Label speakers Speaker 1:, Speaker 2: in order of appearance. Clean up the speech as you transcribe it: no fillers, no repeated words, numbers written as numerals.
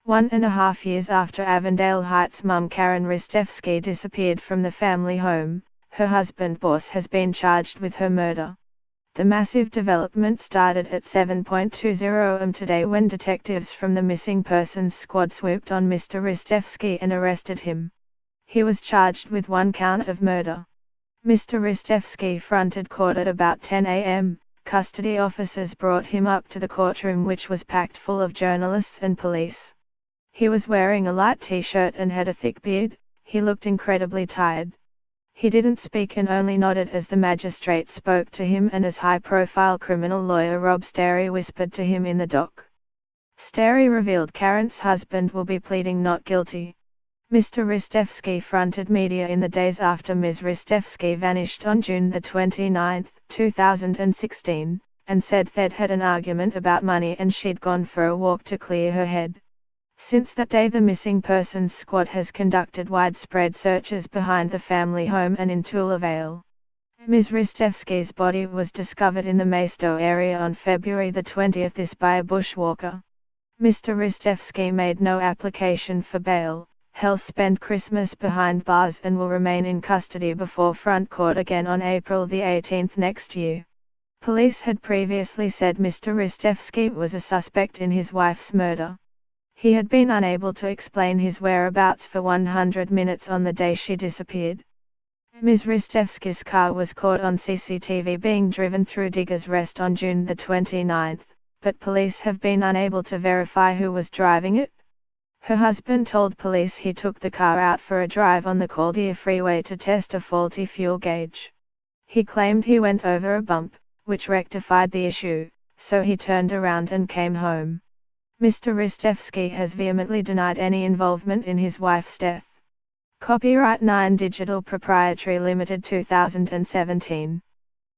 Speaker 1: 1.5 years after Avondale Heights mum Karen Ristevski disappeared from the family home, her husband Boris has been charged with her murder. The massive development started at 7:20 am today when detectives from the Missing Persons Squad swooped on Mr. Ristevski and arrested him. He was charged with 1 count of murder. Mr. Ristevski fronted court at about 10 am. Custody officers brought him up to the courtroom, which was packed full of journalists and police. He was wearing a light t-shirt and had a thick beard. He looked incredibly tired. He didn't speak and only nodded as the magistrate spoke to him and as high-profile criminal lawyer Rob Sterry whispered to him in the dock. Sterry revealed Karen's husband will be pleading not guilty. Mr. Ristevski fronted media in the days after Ms. Ristevski vanished on June 29, 2016, and said they'd had an argument about money and she'd gone for a walk to clear her head. Since that day, the Missing Persons Squad has conducted widespread searches behind the family home and in Tula Vale. Ms. Ristevski's body was discovered in the Maystow area on February 20 by a bushwalker. Mr. Ristevski made no application for bail. He'll spend Christmas behind bars and will remain in custody before front court again on April 18 next year. Police had previously said Mr. Ristevski was a suspect in his wife's murder. He had been unable to explain his whereabouts for 100 minutes on the day she disappeared. Ms. Ristevski's car was caught on CCTV being driven through Diggers Rest on June 29, but police have been unable to verify who was driving it. Her husband told police he took the car out for a drive on the Caldia freeway to test a faulty fuel gauge. He claimed he went over a bump, which rectified the issue, so he turned around and came home. Mr. Ristevski has vehemently denied any involvement in his wife's death. Copyright 9 Digital Proprietary Limited 2017.